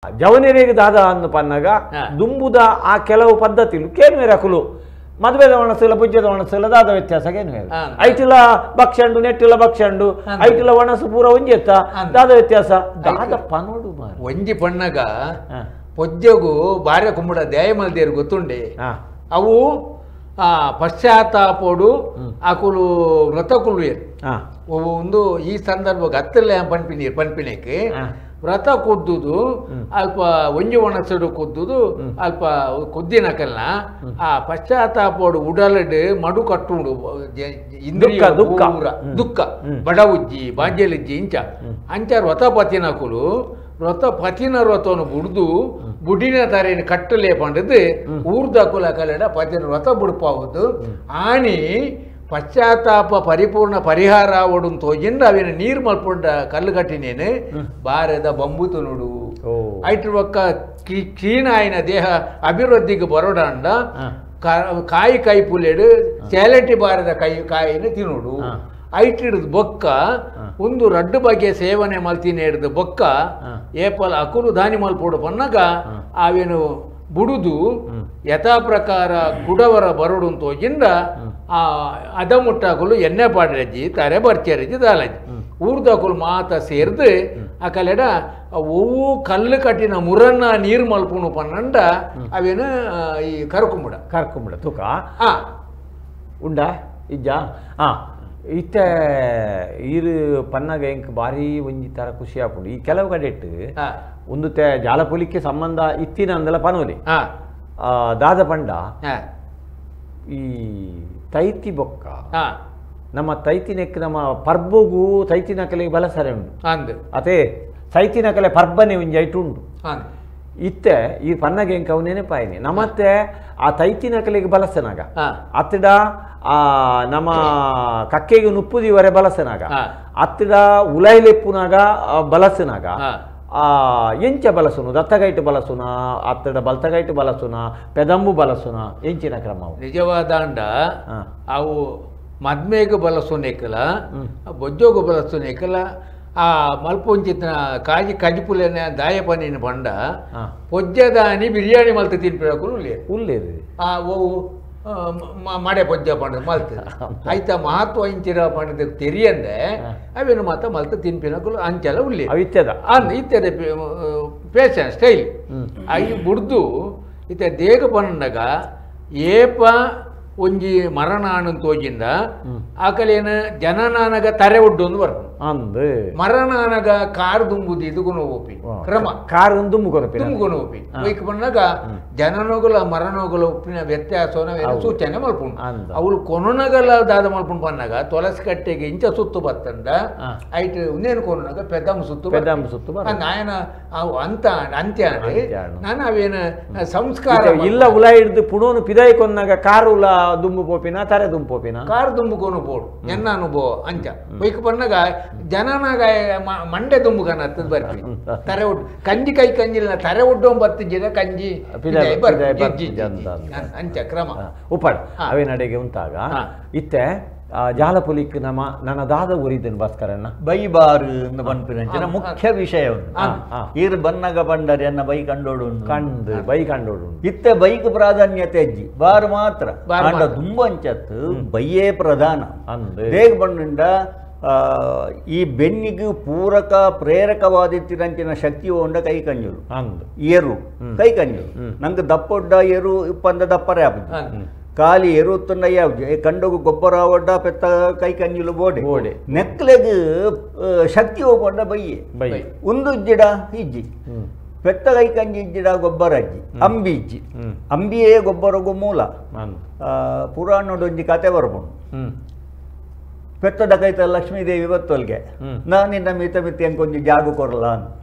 ಜವನಿರಿಗೆ ದಾದ ಅನ್ನು ಪನ್ನಗ ದುಂಬುದ ಆ ಕೆಲವು ಪದ್ಧತಿಲು ಕೇನು ರಕುಲು ಮದುವೆದ ಒಣಸಲ ಪುಜ್ಯದ ಒಣಸಲ ದಾದ ವ್ಯತ್ಯಾಸಗೇನು ಹೇಳಿ ಐಟಿಲ ಭಕ್ಷಂಡು ನೆಟ್ಟಿಲ ಭಕ್ಷಂಡು ಐಟಿಲ ಒಣಸು ಪೂರ ಒಂಜೆತ್ತ ದಾದ ವ್ಯತ್ಯಾಸ ದಾದ ಪನೋಡು ಒಂಜಿ ಪಣ್ಣಗ ಪೊಜ್ಜಗು ಬಾರ್ಯ ಕುಂಬುಡ ದ್ಯಾಯಮಲ್ದೇರು ಗೊತ್ತುಂಡೆ ಅವು ಪಶ್ಚಾತ್ತಾಪೋಡು ಆಕುಲು ವ್ರತಕುಲು ಒಂದು ಈ ಸಂದರ್ಭ ಹತ್ತಲ್ಲ ಪನ್ಪಿನೇಕೆ ವ್ರತ ಕುದ್ದುದು ಅಲ್ಪ ಒಂಜಿ ಒಣಸಡು ಕುದ್ದುದು ಅಲ್ಪ ಕುದ್ದಿನಕಲ್ನ ಆ ಪಶ್ಚಾತ್ತಾಪೋಡು ಉಡಲಡ್ ಮಡು ಕಟ್ಟುಂಡು ಇಂದ್ರಿಯ ದುಃಖ ಬಡ ಉಜ್ಜಿ ಬಾಂಜಲಿಜ್ಜಿ ಇಂಚ ಅಂಚ ವ್ರತ ಪತಿನಕುಲು ವ್ರತ ಪತಿನ ವ್ರತವನ್ನು ಬುಡ್ದು ಬುಡಿನ ತರೇನು ಕಟ್ಟಲೇ ಪಂಡದು ಊರ್ದಕುಲ ಕಲೆಡ ಪತಿನ ವ್ರತ ಬುಡ್ಪಾವುದು ಆಣಿ ಪಶ್ಚಾತ್ತಾಪ ಪರಿಪೂರ್ಣ ಪರಿಹಾರ ಅವಡು ತೋಜಿಂದ ಅವೇನು ನೀರು ಮಲ್ಪೊಂಡ ಕಲ್ಲು ಕಟ್ಟಿನೇನು ಬಾರದ ಬಂಬುತು ನೋಡು ಐಟ್ರ ಒಕ್ಕ ಕ್ಷೀಣ ಆಯ್ನ ದೇಹ ಅಭಿವೃದ್ಧಿಗೆ ಬರೋಡಂಡ ಕಾಯಿ ಕೈ ಪುಲೆಡು ಚಾಲೆಂಟಿ ಬಾರದ ಕಾಯಿನ ತಿನ್ನೋಡು ಐಟಿಡ್ದು ಬೊಕ್ಕ ಒಂದು ರಡ್ಡು ಬಗೆಯ ಸೇವನೆ ಮಲ್ತಿನ ಹಿಡ್ದು ಬೊಕ್ಕ ಏಪಲ್ ಅಕುಲು ದಾನಿ ಮಲ್ಪೋಡು ಪನ್ನಗ ಅವೇನು ಬುಡುದು ಯಥಾ ಪ್ರಕಾರ ಕುಡವರ ಬರೋಡು ತೋಜಿಂದ ಅದಮುಟ್ಟಾಕುಲು ಎಣ್ಣೆ ಪಾಡ್ರಜ್ಜಿ ತಾರೆ ಬರ್ಚೇರಜ್ಜಿ ದಾಲಜ್ಜಿ ಊರ್ದಕುಲು ಮಾತ ಸೇರ್ದು ಆ ಕಲೆಡ ಒವ್ವು ಕಲ್ಲು ಕಟ್ಟಿನ ಮುರನ್ನ ನೀರು ಮಲ್ಪುನು ಪನ್ನಂಡ ಅವೇನು ಈ ಕರ್ಕುಂಬುಡ ತೂಕ ಉಂಡ ಇಜ್ಜ ಇತ್ತ ಈರು ಪನ್ನಗ ಎಂಕ್ ಬಾರಿ ಒಂಜಿ ತರ ಖುಷಿ ಆಪುಂಡು ಈ ಕೆಲವು ಕಡೆಟ್ ಒಂದು ಜಾಲಪುಲಿಕ್ಕೆ ಸಂಬಂಧ ಇತ್ತಿನ ಅಂದಲ ಪನೋಲಿ ದಾದ ಪಂಡ ಈ ತೈತಿ ಬೊಕ್ಕ ನಮ್ಮ ತೈತಿನಕ್ಕೆ ನಮ್ಮ ಪರ್ಬುಗೂ ತೈತಿನಕಲೆಗೆ ಬಲಸರೆ ಉಂಟು ಅದೇ ತೈತಿನಕಲೆ ಪರ್ಬನೆ ಒಂಜಿ ಐಟು ಉಂಟು ಇತ್ತೆ ಈ ಪನ್ನಗೆ ಎಂಕ ಅವು ನೆನಪಾಯಿನಿ ನಮ್ಮತ್ತೆ ಆ ತೈತಿನಕಲೆಗೆ ಬಲಸನಾಗ ಅತ್ತಡ ನಮ್ಮ ಕಕ್ಕೆಗೆ ನುಪ್ಪುದಿವರೆ ಬಲಸನಾಗ ಅತ್ತಡ ಉಲೈಲೆಪ್ಪುನಾಗ ಬಲಸನಾಗ ಎಂಚ ಬಲಸುನು ದತ್ತಗೈಟ್ ಬಲಸುನ ಅತ್ತಡ ಬಲ್ತಗೈಟ್ ಬಲಸುನ ಪೆದಂಬು ಬಲಸುನ ಎಂಚಿನ ಕ್ರಮವು ನಿಜವಾದಾಂಡ ಅವು ಮದ್ಮೇಗ ಬಲಸುನೇಕಲ ಬೊಜ್ಜೋಗ ಬಲಸುನೇಕಲ ಆ ಮಲ್ಪೊಂಚಿನ ಕಾಜಿ ಕಜಿಪುಲೆನ ದಾಯಪನಿನ ಬಂಡ ಪೊಜ್ಜದಾನಿ ಬಿರಿಯಾನಿ ಮಲ್ತ ತಿನ್ಪಿರಕು ಉಲ್ಲೇರು ಓ ಮಡೆ ಪೊಜ್ಜ ಪಂಡ ಮಲ್ತ ಆಯ್ತ ಮಹತ್ವ ಇಂಚಿರ ಪಂಡದ ತೆರಿಯಂದೆ ಅವೇನು ಮಾತ ಮಲ್ತ ತಿನ್ಪಿನಕುಲು ಅಂಚಲ ಉಲ್ಲಿ ಇತ್ಯದ ಇತ್ಯದ ಪೇಷನ್ ಸ್ಟೈಲ್ ಅಯ್ಯ ಬುಡ್ದು ಇತ್ತ ದೇಗ ಪಂಡಗ ಏಪ ಒಂಜಿ ಮರಣಾನು ತೋಜಿಂದ ಆಕಲೇನ ಜನನಾನಗ ತರೆ ಒಡ್ಡೊಂದು ಬರ್ತು ಮರಣಾನಗ ಕಾರ್ ದುಂಬುದು ಇದುಗುಣ ಓಪಿ ಕ್ರಮ ಕಾರ್ ದುಂಬುಗುಣ ಓಪಿ ವೈಕ್ ಬಂದಾಗ ಜನನೋಗಲ ಮರಣೋಗಲ ಉಪ್ಪಿನ ವ್ಯತ್ಯಾಸವನ್ನ ಸೂಚನೆ ಮಲ್ಪುಂಡು ಅವಳು ಕೊನೊನಗಲ ದಾದ ಮಲ್ಪುಂಡು ಬಂದಾಗ ತುಳಸಿ ಕಟ್ಟೆಗೆ ಇಂಚ ಸುತ್ತು ಬತ್ತಂದ ಐಟ್ ಉಂದೇನು ಕೊನೊನಗ ಪೆದಮ್ ಸುತ್ತು ನಾಯನ ಅವು ಅಂತ ಅಂತ್ಯ ನಾನು ಅವೇನ ಸಂಸ್ಕಾರ ಇಲ್ಲ ಉಲ ಹಿಡ್ದು ಪುಣೋನು ಪಿದಾಯಿ ಕೊನ್ನಾಗ ಕಾರು ಉಲ ದುಂಬು ಪೋಪಿನ ತರೆ ದುಂಬು ಪೋಪಿನ ಕಾರ್ ದುಂಬುಕೋನು ಬೋಡು ಎನ್ನ ಅನುಭವ ಅಂಚ ವೈಕ್ ಬಂದಾಗ ಜನನಾಗ ಮಂಡೆ ದುಂಬುಗನ ಹತ್ತದ ಬರ್ತಿ ತರೆ ಒಡ್ಡು ಕಂಜಿ ಕೈ ಕಂಜಿಲ್ಲ ತರೆ ಒಡ್ಡೋ ಬರ್ತಿದ್ದ ಕಂಜಿ ಅಂಚ ಕ್ರಮ ಉಪ್ಪಡ್ ಅವೇ ನಡೆಗೆ ಉಂಟಾಗ ಇತ್ತೆ ಜಾಲಪುಲಿಕ್ ನಮ್ಮ ನನ್ನ ದಾದ ಊರಿದ್ದನು ಭಾಸ್ಕರಣ್ಣ ಬೈಬಾರು ಪನ್ಪಿನ ಮುಖ್ಯ ವಿಷಯ ಈರ್ ಬನ್ನಗ ಬಂಡರಿ ಅನ್ನ ಬೈ ಕಂಡೋಡು ಬೈ ಕಂಡೋಡು ಇತ್ತೆ ಬೈಕ್ ಪ್ರಾಧಾನ್ಯತೆ ಅಜ್ಜಿ ಬಾರು ಮಾತ್ರ ದುಂಬಂಚತ್ ಬೈಯೇ ಪ್ರಧಾನ ಬೇಗ ಬಂಡ ಈ ಬೆನ್ನಿಗೆ ಪೂರಕ ಪ್ರೇರಕವಾದಿತ್ತಿರಂಚಿನ ಶಕ್ತಿ ಹೊಂಡ ಕೈ ಕಂಜುಲು ಏರು ಕೈ ಕಂಜುಲು ನಂಗೆ ದಪ್ಪೊಡ್ಡ ಏರು ಪಂದ ದಪ್ಪರೆ ಆಪುಜಿ ಕಾಲಿ ಎರುತ್ತುಂಡ ಯಾವ್ದು ಕಂಡೋಗು ಗೊಬ್ಬರ ಒಡ್ಡ ಪೆತ್ತ ಕೈ ಕಂಜುಲು ಬೋಡೆ ನೆಕ್ಲೆಗ್ ಶಕ್ತಿ ಹೋಗ್ಕೊಂಡ ಬಯ್ಯೆ ಒಂದು ಜಿಡ ಇಜ್ಜಿ ಪೆತ್ತ ಕೈ ಕಂಜಿ ಇಜ್ಜಿಡ ಗೊಬ್ಬರ ಅಜ್ಜಿ ಅಂಬಿ ಇಜ್ಜಿ ಅಂಬಿಯೇ ಗೊಬ್ಬರಗೂ ಮೂಲ ಪುರಾಣದೊಂಜಿ ಕತೆ ಬರ್ಬೋದು ಪೆತ್ತದ ಕೈತ ಲಕ್ಷ್ಮೀದೇವಿ ಬತ್ತೊಲ್ಗೆ ನಾನಿನ್ನ ಮಿತ ಮಿತಿ ಅಂಕೊಂಜಿ ಜಾಗ ಕೊರಲ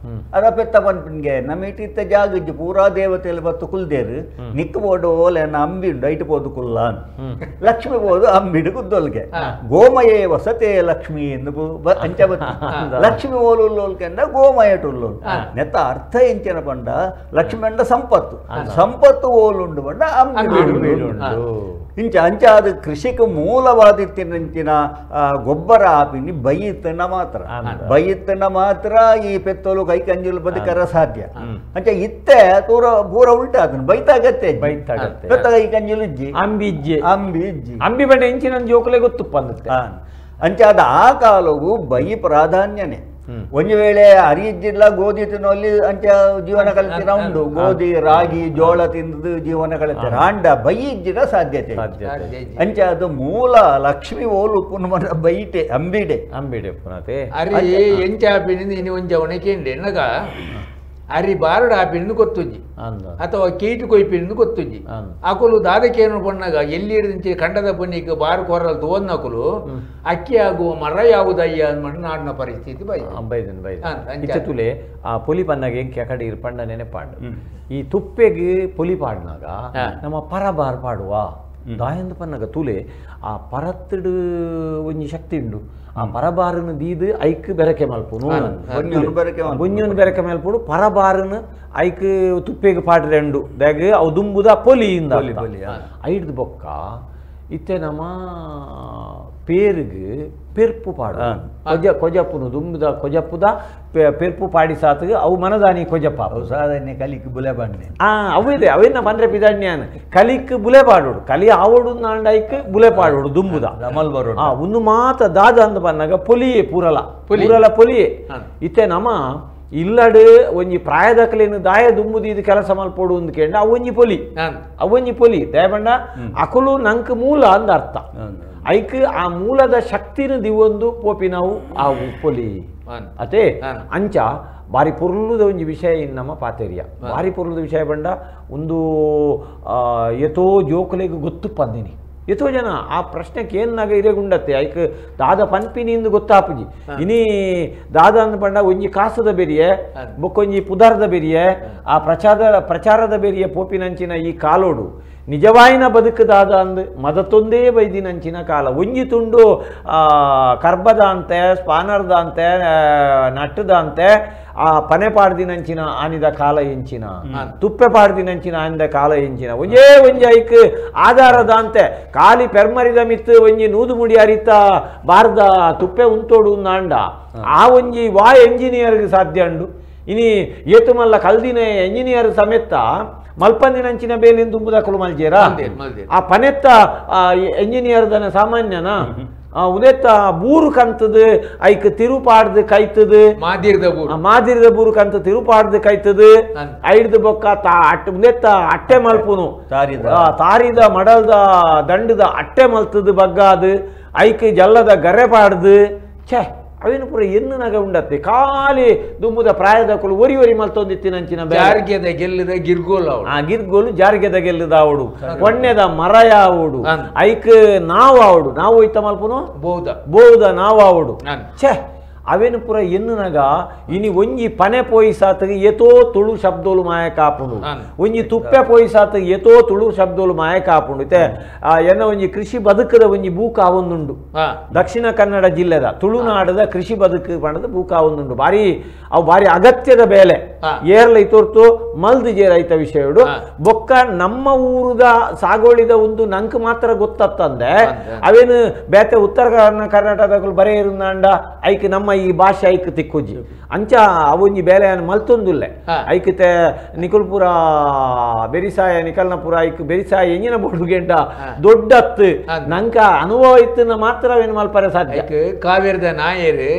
ಅದ ಪೆತ್ತ ಪನ್ಪಿನ್ಗೆ ನಮ್ಮ ಇಟ್ಟಿತ್ತ ಜಾಗ ಇಜ್ಜಿ ಪೂರಾ ದೇವತೆಯಲ್ಲಿ ಬತ್ತು ಕುಲ್ದೇರು ನಿಕ್ ಬೋಡು ಓಲೆ ಅಂಬಿ ಉಂಡು ಐಟು ಪೋದು ಕುಲ್ಲ ಲಕ್ಷ್ಮಿ ಬೋದು ಅಂಬಿಡು ಕುದ್ದೊಲ್ಗೆ ಗೋಮಯೇ ವಸತೆ ಲಕ್ಷ್ಮಿ ಎಂದು ಅಂಚ ಬತ್ತ ಲಕ್ಷ್ಮಿ ಓಲುಲ್ಲೋಲ್ಕೆಂಡ ಗೋಮಯ ಟುಲ್ಲೋಲ್ ನೆತ್ತ ಅರ್ಥ ಎಂಚಿನ ಪಂಡ ಲಕ್ಷ್ಮಿ ಅಂಡ ಸಂಪತ್ತು ಓಲುಂಡು ಪಂಡ ಅಂಬಿ ಇಂಚ ಅಂಚ ಅದು ಕೃಷಿಕ ಮೂಲವಾದಿತ್ತಿನ ಗೊಬ್ಬರ ಆಪಿನಿ ಬೈತನ ಮಾತ್ರ ಬೈತನ ಮಾತ್ರ ಈ ಪೆತ್ತೋಲು ಕೈ ಕಂಜುಲು ಬದುಕರ ಸಾಧ್ಯ ಅಂಚೆ ಇತ್ತೆ ಪೂರ ಉಲ್ಟ ಅದನ್ನ ಬೈತಾಗತ್ತೆ ಪೆತ್ತ ಕೈ ಕಂಜುಲು ಇಜ್ಜಿ ಅಂಬಿ ಬಂಡೆ ಇಂಚಿನ ಜೋಕಲೆ ಗೊತ್ತುಪ್ಪ ಅಂದತ್ತೆ ಅಂಚೆ ಅದು ಆ ಕಾಲವು ಬೈ ಪ್ರಾಧಾನ್ಯನೇ ಒಂದು ವೇಳೆ ಅರಿಯಿದ್ದಿಲ್ಲ ಗೋಧಿ ತಿನ್ನೋಲ್ಲಿ ಅಂಚ ಜೀವನ ಕಲಿತಿರ ಉಂಡು ಗೋಧಿ ರಾಗಿ ಜೋಳ ತಿಂದು ಜೀವನ ಕಲಿತಿರ ಅಂಡ ಬೈ ಇಜ್ಜಿನ ಸಾಧ್ಯತೆ ಅಂಚೆ ಅದು ಮೂಲ ಲಕ್ಷ್ಮಿ ಓಲು ಪುನಃ ಬೈಟೆ ಅಂಬಿಡೆ ಪುನತೆ ಅರಿ ಎಂಚ ಆಪಿನಿಂದ ಇನಿ ಒಂಜ ಒಣಕೇಂಡೆ ಎನ್ನಗ ಅರಿ ಬಾರಡ ಆಪಿನಿಂದ ಗೊತ್ತುಜ್ಜಿ ಅಥವಾ ಕೀಟು ಕೊಯ್ಪಿನಿಂದ ಗೊತ್ತುಜ್ಜಿ ಅಕುಲು ದಾದಕೇನು ಬಣ್ಣಗ ಎಲ್ಲಿ ಕಂಡದ ಬನ್ನಿಗೆ ಬಾರು ಕೊರಲ್ ತೋನ್ ಅಕುಲು ಅಕ್ಕಿ ಆಗುವ ಮರ ಯಾವುದಯ್ಯ ಅಂದ್ಬಿಟ್ಟು ನಾಡಿನ ಪರಿಸ್ಥಿತಿ ಬೈದನ್ ತುಲೆ ಆ ಪುಲಿ ಪನ್ನಗೆ ಕೆಕಡಿ ಇರ್ಪಂಡ ನೆನೆಪಾಡು ಈ ತುಪ್ಪೆಗೆ ಪುಲಿ ಪಾಡ್ನಾಗ ನಮ್ಮ ಪರಬಾರ್ ಪಾಡುವ ದಾಯಂದು ಪನ್ನಗ ತುಲೆ ಆ ಪರತ್ತಡು ಒಂಜಿ ಶಕ್ತಿ ಉಂಡು ಆ ಪರಬಾರನು ದೀದು ಐಕ್ ಬೆರಕೆ ಮಲ್ಪುನು ಬೊಂಜೊಂದು ಬೆರಕೆ ಮಲ್ಪುಡು ಪರಬಾರನು ಐಕ್ ತುಪ್ಪೆಗೆ ಪಾಡ್ರೆಂಡು ದಾಗ ಅವು ದುಂಬುದ ಪೊಲಿಯಿಂದ ಐಡ್ದು ಬೊಕ್ಕ ಇತ್ತೆ ನಮ್ಮ ಪೇರಿಗೆ ಪೆರ್ಪು ಪಾಡು ಕೊಜಪ್ಪುನು ದುಂಬುದ ಕೊಜಪ್ಪುದ ಪೆರ್ಪು ಪಾಡಿ ಸಾತ್ಗೆ ಅವು ಮನದಾನಿ ಕೊಜಪ್ಪ ಸಾಧಾರಣ ಕಲಿಕ್ ಬುಲೆ ಬಾಡ್ನೆ ಅವಿದೆ ಅವೇನ ಬಂದ್ರೆ ಪಿದಾಡ್ನ್ಯಾನ ಕಲಿಕ್ ಬುಲೆ ಪಾಡೋಡು ಕಲಿ ಆವಡು ನಾಂಡೈಕ್ ಬುಲೆ ಪಾಡೋಡು ದುಂಬುದ ಒಂದು ಮಾತ ದಾದ ಅಂದ ಬಂದಾಗ ಪೊಲಿಯೇ ಪೂರಲ ಪೊಲಿಯೇ ಇತ್ತೆ ನಮ್ಮ ಇಲ್ಲಡು ಒಂಜಿ ಪ್ರಾಯದಕಲೇನು ದಾಯ ದುಂಬುದು ಇದು ಕೆಲಸ ಮಲ್ಪೋಡು ಅಂದ್ಕಂಡ ಅವೊಂಜಿ ಪೊಲಿ ದಯಬಂಡ ಅಕುಲು ನಂಕ್ ಮೂಲ ಅಂದ ಅರ್ಥ ಐಕ್ ಆ ಮೂಲದ ಶಕ್ತಿನ ದಿವೊಂದು ಪೋಪಿನವು ಆ ಪೊಲಿ ಅತೆ ಅಂಚ ಬಾರಿ ಪುರ್ಲುದ ಒಂಜಿ ವಿಷಯ ನಮ್ಮ ಪಾತೆರಿಯ ಬಾರಿ ಪುರ್ಲುದ ವಿಷಯ ಬಂಡ ಒಂದು ಎತೋ ಜೋಕಲೆಗೆ ಗೊತ್ತು ಪಂದಿನಿ ಎಷ್ಟೋ ಜನ ಆ ಪ್ರಶ್ನೆಗೆ ಏನಾಗ ಇರೇಗುಂಡತ್ತೆ ಐಕ್ ದಾದ ಪನ್ಪಿನಿಂದ ಗೊತ್ತಾಪುಜಿ ಇನಿ ದಾದ ಅಂದ್ ಪಂಡ ಒಂಜಿ ಕಾಸದ ಬೆರಿಯೆ ಬೊಕ್ಕೊಂಜಿ ಪುದಾರದ ಬೆರಿಯೆ ಆ ಪ್ರಚಾರದ ಬೆರಿಯೆ ಪೋಪಿನಂಚಿನ ಈ ಕಾಲೋಡು ನಿಜವಾಯಿನ ಬದುಕದಾದ ಅಂದ್ ಮದತೊಂದೇ ಬೈದಿನಂಚಿನ ಕಾಲ ಒಂಜಿ ತುಂಡು ಕರ್ಬದ ಅಂತೆ ಸ್ಪಾನರ್ದ ಅಂತೆ ನಟ್ಟದ ಅಂತೆ ಆ ಪನೆ ಪಾಡ್ದಿನಂಚಿನ ಆನಿದ ಕಾಲ ಎಂಚಿನ ತುಪ್ಪೆ ಪಾಡ್ದಿನಂಚಿನ ಆನಿದ ಕಾಲ ಎಂಚಿನ ಒಂಜಿ ಐಕ್ ಆಧಾರದ ಅಂತೆ ಕಾಲಿ ಪೆರ್ಮರಿದ ಮಿತ್ತು ಒಂಜಿ ನೂದು ಮುಡಿ ಅರಿತ ಬಾರ್ದ ತುಪ್ಪೆ ಉಂತೋಡು ನಾಂಡ ಆ ಒಂಜಿ ವಾ ಎಂಜಿನಿಯರ್ಗೆ ಸಾಧ್ಯ ಉಂಡು ಇನಿ ಏತು ಮಲ್ಲ ಕಲ್ದಿನ ಎಂಜಿನಿಯರ್ ಸಮೇತ ಮಲ್ಪಂದಿನಂಚಿನ ಬೇಲಿನ ತುಂಬುದಕ್ಕಲು ಮಲ್ಜೇರ ಆ ಪನೆತ್ತ ಎಂಜಿನಿಯರ್ ದನ ಸಾಮಾನ್ಯನ ಉದೆತ್ತ ಬೂರು ಕಂತದು ಐಕ್ ತಿರುಪಾಡ್ದು ಕೈತದು ಮಾದಿರದ ಬೂರು ಕಂತ ತಿರುಪಾಡ್ದು ಕೈತದು ಐಡ್ದು ಬೊಕ್ಕ ಉದೆತ್ತ ಅಟ್ಟೆ ಮಲ್ಪುನು ತಾರಿದ ಮಡಲ್ದ ದಂಡದ ಅಟ್ಟೆ ಮಲ್ತದು ಬಗ್ಗಾದು ಐಕ್ ಜಲ್ಲದ ಗರೆ ಪಾಡ್ದು ಛೇ ಅವೇನು ಪೂರ ಎನ್ನು ನಗ ಉಂಡತ್ತೆ ಖಾಲಿ ದುಂಬುದ ಪ್ರಾಯದಕ್ಕಲು ಒರಿ ಮಲ್ತೊಂದಿತ್ತಿನಂಚಿನ ಜಾರ್ಗೆದ ಗೆಲ್ಲದ ಗಿರ್ಗೋಲು ಗಿರ್ಗೋಲು ಜಾರ್ಗೆದ ಗೆಲ್ಲದ ಅವಡು ಪೊಣ್ಣೆದ ಮರ ಯಾವಡು ಐಕ್ ನಾವು ಅವಡು ನಾವು ಇತ್ತ ಮಲ್ಪುನು ಬೋದ ನಾವು ಅವಡು ಛೇ ಅವೇನು ಪುರ ಎನ್ನುನಗ ಇನಿ ಒಂಜಿ ಪನೆ ಪೋಯಿ ಸಾತಗೆ ಎತೋ ತುಳು ಶಬ್ದೋಲು ಮಾಯ ಕಾಪುಂಡು ಒಂಜಿ ತುಪ್ಪೆ ಪೋಯಿ ಸಾತಗೆ ಎತೋ ತುಳು ಶಬ್ದೋಲು ಮಾಯ ಕಾಪುಂಡು ಇತ್ತೆ ಎನ್ನ ಒಂಜಿ ಕೃಷಿ ಬದುಕದ ಒಂಜಿ ಭೂಕಾವೊಂದುಂಡು ದಕ್ಷಿಣ ಕನ್ನಡ ಜಿಲ್ಲೆದ ತುಳುನಾಡದ ಕೃಷಿ ಬದುಕು ಪಂಡದ ಭೂಕಾವೊಂದುಂಡು ಅವು ಬಾರಿ ಅಗತ್ಯದ ಬೇಲೆ ಏರ್ಲ ಇತೋರ್ತು ಮಲ್ದು ಜೇ ರೈತ ವಿಷಯಡು ಬೊಕ್ಕ ನಮ್ಮ ಊರುದ ಸಾಗೋಳಿದ ಒಂದು ನಂಕ್ ಮಾತ್ರ ಗೊತ್ತತ್ತಂದೆ ಅವೇನು ಬೇತೆ ಉತ್ತರ ಕರ್ನಾಟಕದ ಬರೇ ಇರುಂದಾಂಡ ಐಕ್ ನಮ್ಮ ಈ ಭಾಷೆ ಐಕ್ ತಿಕ್ಕುಜಿ ಅಂಚ ಅವೊಂಜಿ ಬೇಲೆ ಮಲ್ತೊಂದುಲ್ಲೆ ಐಕ್ತೆ ನಿಕುಲ್ಪುರ ಬೆರಿಸಾಯ ನಿಕಲ್ನಪುರ ಐಕ್ ಬೆರಿಸಾಯ ಎಂಜಿನ ಬೋಡುಗೆಂಟ ದೊಡ್ಡತ್ತು ನಂಕ ಅನುಭವ ಇತ್ತನ ಮಾತ್ರ ಅವೇನು ಮಲ್ಪರೆ ಸಾಧ್ಯ ಕಾವೇರಿದ ನಾಯರು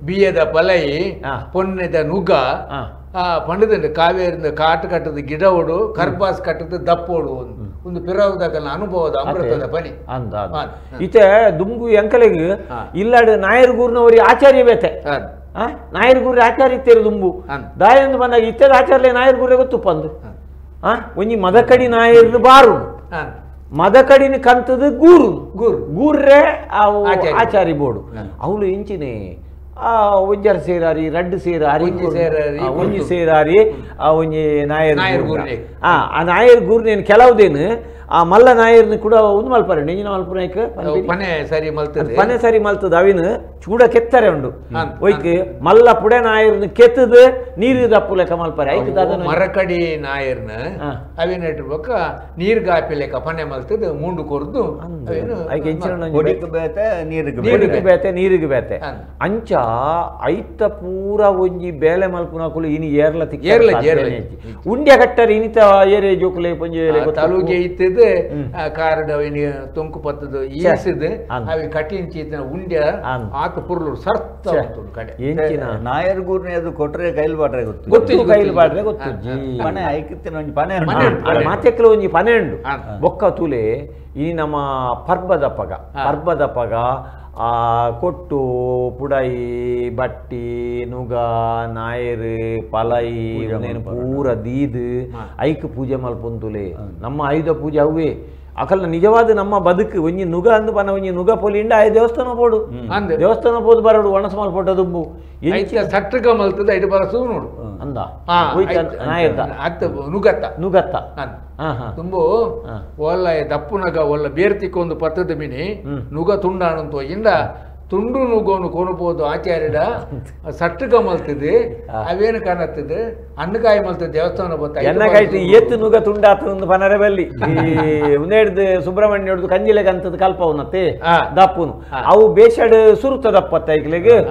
ಬಿಯದ ಪಲೈ ಪೊನ್ನೆದ ನುಗ್ಗ ಪಂಡದ ಕಾವೇರಿಂದ ಕಾಟು ಕಟ್ಟದ ಗಿಡವೋಡು ಕರ್ಬಾಸ್ ಕಟ್ಟದ ದಪ್ಪೋಡು ಒಂದು ಪಿರವದಕನ ಅನುಭವದ ಅಮೃತದ ಪನಿ ಈತೆ ದುಂಬು ಎಂಕಲೆಗೆ ಇಲ್ಲಾಡು ನಾಯರ್ಗೂರ್ನವರಿ ಆಚಾರ್ಯ ಬೇತೆ ನಾಯರ್ಗೂರಿ ಆಚಾರ್ಯ ಇತ್ತೇರು ದುಂಬು ದಾಯಂದು ಬಂದಾಗ ಇತ್ತದ ಆಚಾರ್ಯ ನಾಯರ್ಗೂರೇ ಗೊತ್ತುಪ್ಪಂದು ಒಂಜಿ ಮದಕಡಿ ನಾಯರ್ ಬಾರು ಮದಕಡಿನ ಕಂತದ ಗೂರ್ರೆ ಆಚಾರಿ ಬೋಡು ಅವಳು ಇಂಚಿನೇ ಒಂಜರ್ ಸೇರಾರಿ ರಡ್ಡು ಸೇರಾರಿ ಒಂಜಿ ಸೇರಾರಿ ಒಂಜಿ ನಾಯರ್ ಆ ನಾಯರ್ ಗೂರ್ನೇನು ಕೆಲವುದೇನು ಆ ಮಲ್ಲ ನಾಯರ್ನ ಕೂಡ ಒಂದು ಮಲ್ಪರೆ ನೆಂಜಿನ ಮಲ್ಪುನಾಯ್ಕ ಪನೆ ಸರಿ ಮಲ್ತದೆ ಪನೆ ಸರಿ ಮಲ್ತದ ಅವಿನ ಚೂಡ ಕೆತ್ತರೆ ಉಂಡು ಒಯ್ಕ್ ಮಲ್ಲ ಪುಡೆ ನಾಯರ್ನ ಕೆತ್ತದ ನೀರು ದಪ್ಪು ಲೆಕ್ಕ ಮಲ್ಪರೆ ಐಕ್ ಮರಕಡಿ ನಾಯರ್ನ ಅವಿನ ಇಟ್ಬೇಕ ನೀರ್ ಗಾಪಿ ಲೆಕ್ಕ ಪನೆ ಮಲ್ತದ ಮುಂಡು ಕೊರ್ದು ಬೇತೆ ನೀರಿಗೆ ಬೇತೆ ಅಂಚ ಐತ ಪೂರ ಒಂಜಿ ಬೇಲೆ ಮಲ್ಪುನಕುಲು ಇನಿ ಏರ್ಲ ಉಂಡ್ಯ ಕಟ್ಟರೆ ಇನಿತ ಏರೆ ಜೋಕುಲೆ ಪಂಜೆ ತಲುಗೆ ಇತ್ತಿದ್ದು ಕಾರಡ ಅವಿನ ತೊಂಕು ಪತ್ತದು ಈಸಿದು ಅವಿ ಕಟ್ಟಿಂಚಿನ ಉಂಡ್ಯ ಆತ ಪುರ್ಲು ಸರ್ತ ಕಡೆ ನಾಯರ್ ಗೂರ್ನೆ ಅದು ಕೊಟ್ರೆ ಕೈಲ್ ಬಾಟ್ರೆ ಗೊತ್ತು ಕೈಲ್ ಬಾಟ್ರೆ ಗೊತ್ತು ಪನೆ ಐಕತ್ತಿನ ಒಂಜಿ ಪನೆ ಮಾತೆಕ್ಲ ಒಂಜಿ ಪನೆ ಉಂಡು ಬೊಕ್ಕ ತುಲೆ ಈ ನಮ್ಮ ಪರ್ಬದಪ್ಪಗ ಆ ಕೊಟ್ಟು ಪುಡಾಯಿ ಬಟ್ಟಿ ನುಗ ನಾಯರ್ ಪಲೈ ಪೂರ ದೀದ್ ಐಕ್ ಪೂಜೆ ಮಲ್ಪೊಂದುಲೆ ನಮ್ಮ ಆಯುಧ ಪೂಜೆ ಅವೇ ಅಕಲ್ನ ನಿಜವಾದ ನಮ್ಮ ಬದುಕು ಒಂಜಿ ನುಗ ಅಂದು ಪನ ಒಂಜಿ ನುಗ ಪೊಲಿಂಡ ಆಯ್ ದೇವಸ್ಥಾನ ಪೋಡು ದೇವಸ್ಥಾನ ಪೋದು ಬರಡು ಒಣಸ ಮಲ್ಪೊಟ್ಟ ದುಂಬು ಸಟ್ಟಗ ಮಲ್ತದ ಐದು ಬರಸು ನೋಡು ಅಂದ ನುಗತ್ತ ತುಂಬು ಒಲ್ಲ ದಪ್ಪುನಗ ಒಲ್ಲ ಬೇರ್ತಿಕ್ಕೊಂದು ಪತ್ತದ ಮಿನಿ ನುಗ ತುಂಡಾಣಂತ ಇಂದ ತುಂಡು ನುಗೋನು ಕೊನಬಹುದು ಆಚಾರ್ಯಡ ಸಟ್ಟಗ ಮಲ್ತದೆ ಅವೇನು ಕಾಣತ್ತದೆ ಅನ್ನಕಾಯಿ ಮಲ್ತದೆ ದೇವಸ್ಥಾನ ಬತ್ತ ಎತ್ತು ನುಗ ತುಂಡಾತ ಪನರೆ ಬಲ್ಲಿ ಉಂದೇಡ್ದು ಸುಬ್ರಹ್ಮಣ್ಯ ಹಿಡ್ದು ಕಂಜಿಲೆಗಂತದ ಕಲ್ಪ ಉನ್ನತ್ತೆ ದಪ್ಪುನು ಅವು ಬೇಷಡ್ ಸುರುತ ದಪ್ಪತ್ತ ಐಕ್ಲೆಗೆ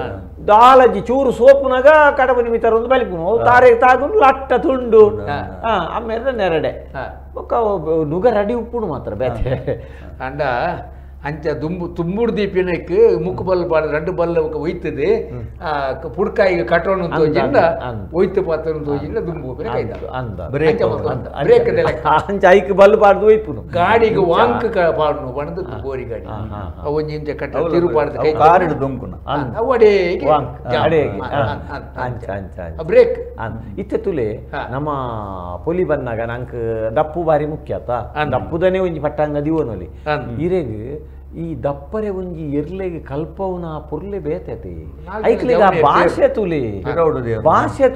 ದಾಲಜಿ ಚೂರು ಸೋಪುನಾಗ ಕಡಬ ನಿಮಿತರ ಒಂದು ಬಲಿಪುನು ಅವು ತಾರೆ ತಾಗುನು ಲಟ್ಟ ತುಂಡು ಆಮೇಲೆ ನೆರಡೆ ನುಗ ರಡಿ ಉಪ್ಪುಡು ಮಾತ್ರ ಬೇತೆ ಅಂಡ ಅಂಚ ತುಂಬುಡು ದೀಪಿನಕ್ಕೆ ಮುಕ್ಕು ಬಲ್ ಬಾಡ ರೆಡ್ ಬಲ್ಲ ಒಯ್ತದೆ ಪುಡ್ಕಾಯಿಗೆ ಕಟ್ಟೋಣ ತೋಜಿಂದ ಒಯ್ತು ಪಾತ್ರ ತೋಜಿಂದ ದುಂಬು ಅಂಚ ಐಕ್ ಬಲ್ ಬಾಡ್ದು ಒಯ್ಪುನು ಗಾಡಿಗೆ ವಾಂಕ್ ಪಾಡ್ನು ಬಣದು ಗೋರಿ ಗಾಡಿ ಒಂಜಿ ಇಂಚ ಕಟ್ಟ ತಿರು ಪಾಡ್ದು ಕೈ ಕಾರಿಡು ದುಂಕುನ ಅವಡೆಗೆ ಬ್ರೇಕ್ ಇತ್ತೆ ತುಲೆ ನಮ್ಮ ಪೊಲಿ ಬಂದಾಗ ನಂಗೆ ದಪ್ಪು ಬಾರಿ ಮುಖ್ಯ ಆತ ದಪ್ಪುದನೇ ಒಂಜಿ ಪಟ್ಟಂಗ ದಿವನೊಲಿ ಇರೆಗ್ ಈ ದಪ್ಪರೆ ಒಂಜಿ ಎರ್ಲೆಗೆ ಕಲ್ಪವನ ಪುರ್ಲೆ ಬೇತೈತಿ ಐಕ್ಲೆಗ ಭಾಷೆ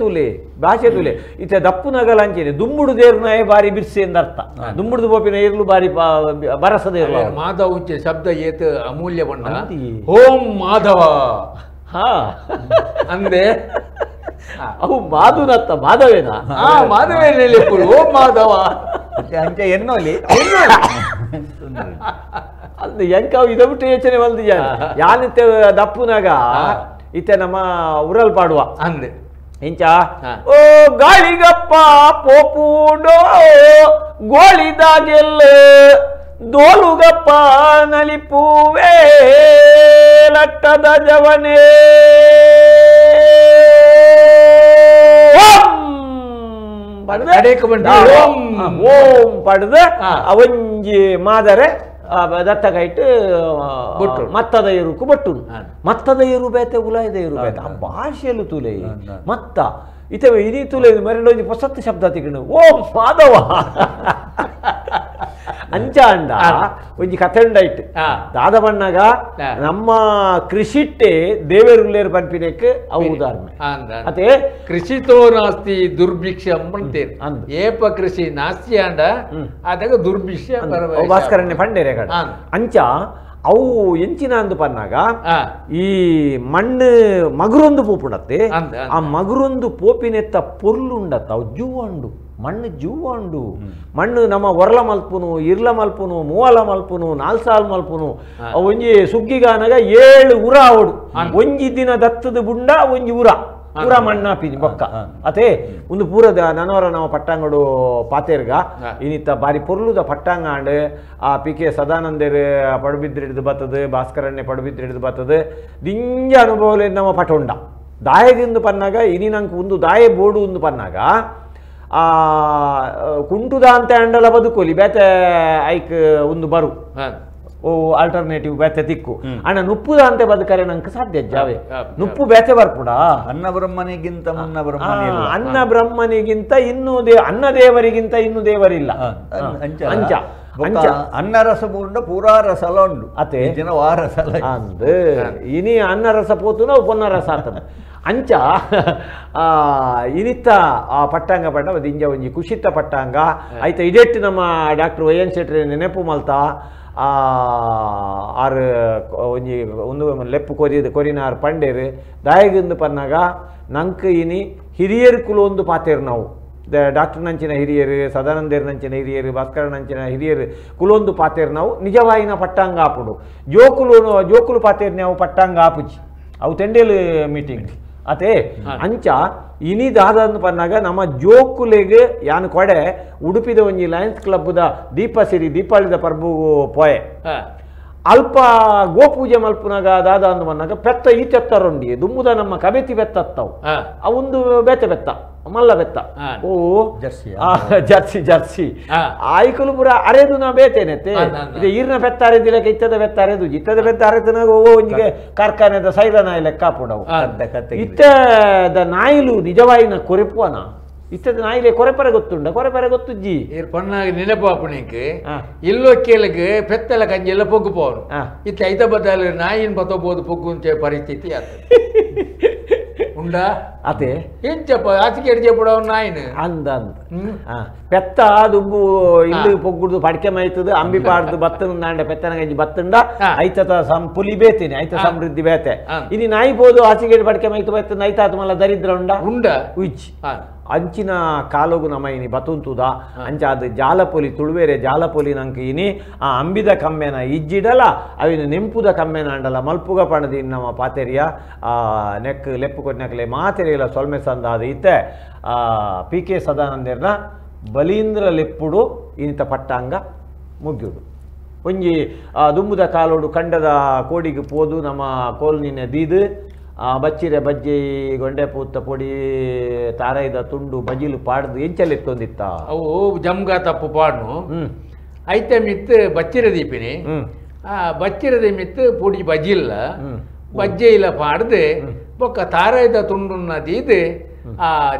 ತುಲೆ ಇತ್ತೆ ದಪ್ಪು ನಗಲ ಅಂಚೆನೆ ದುಮ್ಮುಡು ದೇವ್ರನ ಬಾರಿ ಬಿರ್ಸೆ ಎಂದರ್ಥ ದುಮ್ಮುಡು ಬೋಪಿನ ಏರ್ಲು ಬಾರಿ ಬರಸದೇ ಇರಲ್ಲ ಮಾಧವ ಉಚ್ಚೆ ಶಬ್ದ ಏತ ಅಮೂಲ್ಯ ಬಣ್ಣ ಓಂ ಮಾಧವ ಅಂದೆ ಅವು ಮಾಧುನತ್ತ ಮಾಧವೇನ ಮಾಧವೇನಲ್ಲಿ ಓಂ ಮಾಧವ ಅಂಚೆ ಎನ್ನೋಲಿ ಅದು ಎಂಕಾವು ಇದ ಬಿಟ್ಟು ಯೋಚನೆ ಬಂದು ಯಾನಿತ್ತೆ ದಪ್ಪುನಾಗ ಇತ್ತೆ ನಮ್ಮ ಉರಲ್ ಪಾಡುವ ಅಂದೆ ಇಂಚ ಓ ಗಾಳಿಗಪ್ಪ ಪೋಪುಡೋ ಗೋಳಿದಾಗೆಲ್ಲ ದೋಲುಗಪ್ಪ ನಲಿಪುವೆ ಲಟ್ಟದ ಜವನೇ ಓಂ ಪಡೆದ ಅವಂಜಿ ಮಾದರೆ ದತ್ತಗೈಟ್ ಮತ್ತದ ಇರುಕು ಬಟ್ಟು ಮತ್ತದ ಇರು ಬೇತೆ ಉಲಾಯದ ಇರು ಬೇತೆ ಆ ಭಾಷೆಯಲ್ಲೂ ತುಲೆ ಮತ್ತ ಇತವೆ ಇಡೀ ತುಲೆ ಮರಳೊಂಜಿ ಹೊಸತ್ತು ಶಬ್ದ ತಿಕೊಂಡು ಓಂ ಮಾಧವ ಅಂಚ ಅಂಡ ಒಂಜಿ ಕಥೆ ಉಂಡಾಯ್ತು ದಾದ ಬಣ್ಣಗ ನಮ್ಮ ಕೃಷಿಟ್ಟೆ ದೇವೇರುಲ್ಲೇರು ಪನ್ಪಿನಕ್ಕೆ ಅವು ಉದಾಹರಣೆ ಅದೇ ಕೃಷಿತೋ ನಾಸ್ತಿ ದುರ್ಭಿಕ್ಷ ಅಂತೇಳಿ ಏಪ ಕೃಷಿ ನಾಸ್ತಿ ಅಂಡ ಅದಾಗ ದುರ್ಭಿಕ್ಷ ಭಾಸ್ಕರಣ್ಯ ಪಂಡೇರೆ ಕಡ ಅಂಚ ಅವು ಎಂಚಿನ ಅಂದು ಪನ್ನಾಗ ಈ ಮಣ್ಣು ಮಗುರೊಂದು ಪೋಪುಂಡತ್ತೆ ಆ ಮಗುರೊಂದು ಪೋಪಿನೆತ್ತ ಪೊರ್ಲುಂಡತ್ತ ಅವು ಜೂವಂಡು ಮಣ್ಣು ಜೂವಂಡು ಮಣ್ಣು ನಮ್ಮ ಒರ್ಲ ಮಲ್ಪುನು ಇರ್ಲ ಮಲ್ಪುನು ಮೂವಲ ಮಲ್ಪುನು ನಾಲ್ಸಾಲ್ ಮಲ್ಪುನು ಒಂಜಿ ಸುಗ್ಗಿಗಾನಾಗ 7 ಉರ ಅವಡು ಒಂಜಿ ದಿನ ದತ್ತದ ಬುಂಡ ಒಂಜಿ ಉರ ಪೂರ ಮಣ್ಣಾಪಿನಿ ಬೊಕ್ಕ ಅತೆ ಒಂದು ಪೂರದ ನನವರ ನಾವು ಪಟ್ಟಂಗಡು ಪಾತೇರ್ಗ ಇನ್ನಿತ್ತ ಬಾರಿ ಪೊರ್ಲುದ ಪಟ್ಟಂಗ ಆಂಡ್ ಆ ಪಿಕೆ ಸದಾನಂದರ್ ಪಡುಬಿದ್ರೆ ಹಿಡಿದು ಬರ್ತದೆ ಭಾಸ್ಕರಣ್ಯ ಪಡುಬಿದ್ರೆ ಹಿಡಿದು ಬರ್ತದೆ ದಿಂಜ ಅನುಭವ ನಮ್ಮ ಪಟೊಂಡ ದಾಯದಿಂದ ಪನ್ನಾಗ ಇನಿ ನಂಗೆ ಒಂದು ದಾಯ ಬೋರ್ಡು ಒಂದು ಪನ್ನಾಗ ಕುಂಟುದ ಅಂತ ಅಂಡಲ ಬದುಕೋಲಿ ಬೇತೆ ಐಕ್ ಒಂದು ಬರು ಓ ಆಲ್ಟರ್ನೇಟಿವ್ ಬೇತೆ ತಿಕ್ಕು ಅಣ್ಣ ನುಪ್ಪುದ ಅಂತೆ ಬದುಕರೆ ನಂಗೆ ಸಾಧ್ಯ ಜಾವೆ ನುಪ್ಪು ಬೇತೆ ಬರ್ಪುಡ ಅನ್ನ ಬ್ರಹ್ಮನಿಗಿಂತ ಅನ್ನ ಬ್ರಹ್ಮನಿಗಿಂತ ಇನ್ನೂ ಅನ್ನ ದೇವರಿಗಿಂತ ಇನ್ನೂ ದೇವರಿಲ್ಲ ಅಂಚ ಅನ್ನ ರಸ ಪೂರ್ಣ ಪೂರಾ ರಸಲ ಉಂಡು ಅತೆ ದಿನ ವಾರಸಲ ಅಂದ್ ಇನಿ ಅನ್ನ ರಸ ಪೋತು ನಾವು ಪೊನ್ನ ರಸ ಆಗ್ತದೆ ಅಂಚ ಇನಿತ್ತ ಆ ಪಟ್ಟಾಂಗ ಪಂಡ ದಿಂಜ ಒಂಜಿ ಕುಶಿತ ಪಟ್ಟಾಂಗ ಐತ ಇಡೆಟ್ಟು ನಮ್ಮ ಡಾಕ್ಟರ್ ವೈ ಎನ್ ಶೆಟ್ಟಿ ನೆನಪು ಮಲ್ತಾ ಆರು ಒಂಜಿ ಒಂದು ಲೆಪ್ಪು ಕೊರಿನಾರು ಪಂಡೇರು ದಾಯಗಿಂದು ಪನ್ನಾಗ ನಂಕ್ ಇನಿ ಹಿರಿಯರು ಕುಲೊಂದು ಪಾತೇರು ನಾವು ಡಾಕ್ಟರ್ ನಂಚಿನ ಹಿರಿಯರು ಸದಾನಂದೇರ್ ನಂಚಿನ ಹಿರಿಯರು ಭಾಸ್ಕರ ನಂಚಿನ ಹಿರಿಯರು ಕುಲೊಂದು ಪಾತೇರು ನಾವು ನಿಜವಾಯಿನ ಪಟ್ಟಾಂಗ ಆಪುಡು ಜೋಕುಲು ಪಾತೇರು ನಾವು ಪಟ್ಟಾಂಗ ಆಪುಜಿ ಅವು ತೆಂಡೇಲು ಮೀಟಿಂಗ್ ಅದೇ ಅಂಚ ಇನಿ ದಾದಂದು ಪನ್ನಾಗ ನಮ್ಮ ಜೋಕುಲೆಗೆ ಯಾನು ಕೊಡೆ ಉಡುಪಿದ ಒಂಜಿ ಲಯನ್ಸ್ ಕ್ಲಬ್ದ ದೀಪಾವಳಿದ ಪರ್ಬು ಪೋಯೆ ಅಲ್ಪ ಗೋಪೂಜೆ ಮಲ್ಪುನಾಗ ದಾದ ಅಂದು ಪನ್ನಾಗ ಪೆತ್ತ ಈ ತೆತ್ತರೊಂಡಿ ದುಮ್ಮುದ ನಮ್ಮ ಕಬೆತಿ ಬೆತ್ತತ್ತವು ಅವೊಂದು ಬೆತ್ತ ಮಲ್ಲ ಬೆತ್ತ ಓ ಜರ್ಸಿ ಆಯ್ಕಲು ಪುರ ಅರೆದು ನಾ ಬೇತೇನೆತ್ತೆ ಇದು ಈರ್ನ ಬೆತ್ತ ಅರೆದಿಲಕ್ಕೆ ಇತ್ತದ ಬೆತ್ತ ಅರೆದು ಇತ್ತದ ಬೆತ್ತ ಅರೆದನಾಗ ಓ ಒಂಜಿಗೆ ಕಾರ್ಖಾನೆದ ಸೈರನ ಲೆಕ್ಕ ಪುಡವು ಇತ್ತದ ನಾಯಿಲು ನಿಜವಾಯಿನ ಕೊರೆಪುವನ ಇತ್ತದ ನಾಯಿಲೆ ಕೊರೆಪರೆ ಗೊತ್ತುಜ್ಜಿ ಪಣ್ಣಾಗ ನೆನಪಾಪಣಿಗೆ ಇಲ್ಲೋ ಕೇಳಿಗೆ ಪೆತ್ತಲ ಕಂಜೆಲ್ಲ ಪೊಗ್ಗು ಪೋನು ಇತ್ತ ಐತ ಬದಲು ನಾಯಿನ ಬತ್ತಬೋದು ಪೊಗ್ಗು ಅಂಚೆ ಪರಿಸ್ಥಿತಿ ಆತ ಉಂಡಾ ಅದೇ ಎಂಚಪ್ಪ ಆಚಿಕೆ ಎಡ್ಜೆಪುಡವ್ ನಾಯಿನ ಅಂದ ಪೆತ್ತ ದುಂಬು ಇಲ್ಲಿ ಪೊಗ್ಗುಡ್ದು ಪಡಿಕೆ ಮೈತದ ಅಂಬಿ ಪಾಡ್ದು ಬತ್ತನ ನಾಂಡ ಪೆತ್ತನ ಗಂಜಿ ಬತ್ತಂಡ ಐತದ ಪುಲಿ ಬೇತೇನೆ ಐತ ಸಮೃದ್ಧಿ ಬೇತೆ ಇನಿ ನಾಯಿ ಬೋದು ಆಚಿಗೆ ಪಡಿಕೆ ಮೈತು ಬತ್ತನ ಐತಾತ ಮಲ್ಲ ದರಿದ್ರ ಉಂಡ ಉಚ್ಚಿ ಅಂಚಿನ ಕಾಲೋಗು ನಮ್ಮ ಇನಿ ಬತುಂತುದ ಅಂಚ ಅದು ಜಾಲಪೊಲಿ ತುಳುವೇರೆ ಜಾಲಪೊಲಿ ನಂಗೆ ಇನಿ ಆ ಅಂಬಿದ ಕಮ್ಮೆನ ಇಜ್ಜಿಡಲ ಅವಿನ ನೆಂಪುದ ಕಮ್ಮೆನ ಅಂಡಲ ಮಲ್ಪುಗ ಪಣದಿ ನಮ್ಮ ಪಾತೆರಿಯ ನೆಕ್ ಲೆಪ್ಪು ಕೊಟ್ನಕ್ಲೆ ಮಾತೆರಿಯಲ ಸೊಲ್ಮೆ ಸಂದಾದ ಇತ್ತೆ PK ಸದಾನಂದೇರ್ನ ಬಲೀಂದ್ರ ಲೆಪ್ಪುಡು ಇಂಥ ಪಟ್ಟಾಂಗ ಮುಗ್ಯುಡು ಒಂಜಿ ದುಂಬುದ ಕಾಲೋಡು ಕಂಡದ ಕೋಡಿಗೆ ಪೋದು ನಮ್ಮ ಕೋಲ್ನಿನ ದೀದು ಬಚ್ಚಿರೆ ಬಜ್ಜಿ ಗೊಂಡೆ ಪೂತ್ತ ಪೊಡಿ ತಾರೈದ ತುಂಡು ಬಜಿಲು ಪಾಡ್ದು ಎಂಚಲೆತ್ತೊಂದಿತ್ತ ಅವು ಜಮ್ಗ ತಪ್ಪು ಪಾಡ್ನು ಐತೆ ಮಿತ್ ಬಚ್ಚಿರ ದೀಪಿನಿ ಬಚ್ಚಿರದಿ ಮಿತ್ ಪುಡಿ ಬಜಿಲ್ಲ ಬಜ್ಜೆ ಇಲ್ಲ ಪಾಡ್ದೆ ಬೊಕ್ಕ ತಾರೈದ ತುಂಡುನ್ನ ದೀದು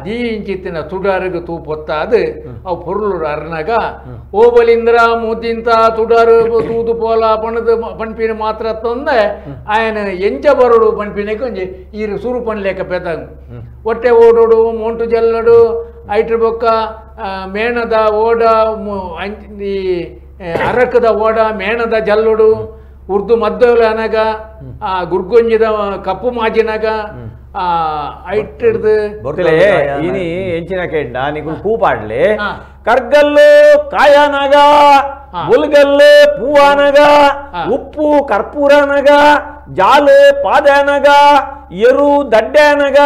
ದೀ ಇಂಚಿತ್ತಿನ ತುಡಾರಿಗೆ ತೂಪೊತ್ತಾದು ಅವು ಪೊರ್ಲು ಅರ್ನಗ ಓಬಲಿಂದ್ರ ಮೂದಿಂತ ತುಡಾರು ತೂದು ಪೋಲ ಪಣದ ಪಣ್ಪಿನ ಮಾತ್ರ ತೊಂದೆ ಆಯನ ಎಂಚ ಬರೋಡು ಪಣ್ಪಿನ ಕೊಂಜಿ ಈರು ಸುರು ಪಣ್ಲೇಕ ಪೆದಂಗ್ ಹೊಟ್ಟೆ ಓಡೋಡು ಮೋಂಟು ಜಲ್ಲಡು ಐಟ್ರ ಬೊಕ್ಕ ಮೇಣದ ಓಡ ಈ ಅರಕದ ಓಡ ಮೇಣದ ಜಲ್ಲುಡು ಉರ್ದು ಮದ್ದೋಲ ಅನಗ ಗುರ್ಗೊಂಜಿದ ಕಪ್ಪು ಮಾಜಿನಗ ಐಟ್ಟಿಡ್ದು ಇನಿ ಎಂಚಿನ ಕೆಂಡ ನಿಗು ಕೂಪಾಡ್ಲೆ ಕರ್ಗಲ್ಲು ಕಾಯನಗ ಮುಲ್ಗಲ್ಲು ಪೂವನಗ ಉಪ್ಪು ಕರ್ಪೂರನಗ ಜಾಲು ಪಾದನಗ ಎರು ದಡ್ಡನಗ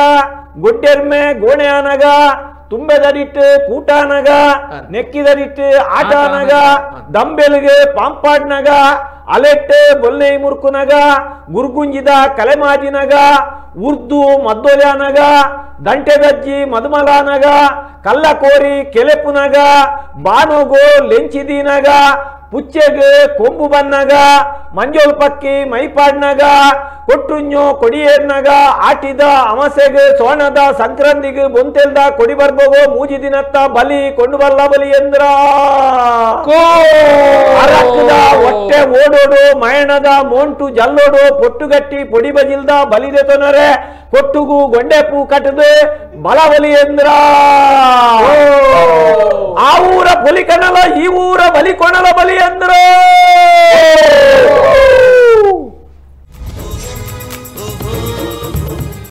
ಗೊಡ್ಡೆರ್ಮೆ ಗೋಣೆಯನಗ ತುಂಬೆದರಿಟ್ಟು ಕೂಟಾನಗ ನೆಕ್ಕಿದರಿಟ್ಟು ಆಟನಗ ದಂಬೆಲ್ಗೆ ಪಾಂಪಾಡ್ನಗ ಅಲೆಟ್ಟೆ ಬೊಲ್ಲೆ ಮುರ್ಕುನಗ ಗುರ್ಗುಂಜಿದ ಕಲೆಮಾಜಿನಗ ಉರ್ದು ಮದ್ದೊಲ್ಯಾನಗ ದಂಟೆದಜ್ಜಿ ಮದುಮಲಾನಗ ಕಲ್ಲಕೋರಿ ಕೆಲೆಪುನಗ ಬಾನೋಗೋ ಲೆಂಚಿದೀನಗ ಪುಚ್ಚೆಗೆ ಕೊಂಬು ಬನ್ನಗ ಮಂಜೋಲ್ ಪಕ್ಕಿ ಮೈಪಾಡ್ನಗ ಕೊಟ್ಟುಂಜೋ ಕೊಡಿಯೇರ್ನಗ ಆಟಿದ ಅಮಸೆಗೆ ಸೋಣದ ಸಂಕ್ರಾಂತಿಗೆ ಬೊಂತೆಲ್ದ ಕೊಡಿ ಬರ್ಬೋಗೋ ಮೂಜಿ ದಿನತ್ತ ಬಲಿ ಕೊಂಡು ಬಲ್ಲ ಬಲಿ ಎಂದ್ರ ಹೊಟ್ಟೆ ಓಡೋಡು ಮಯಣದ ಮೋಂಟು ಜಲ್ಲೋಡು ಪೊಟ್ಟುಗಟ್ಟಿ ಪೊಡಿ ಬಜಿಲ್ದ ಬಲಿದೆ ತೊನರೆ ಕೊಟ್ಟುಗು ಗೊಂಡೆ ಪೂ ಕಟ್ಟದು ಬಲ ಬಲಿ ಎಂದ್ರ ಆ ಊರ ಬಲಿ ಕಣಲ ಈ ಊರ ಬಲಿ ಕೊಣಲ ಬಲಿ ಎಂದ್ರ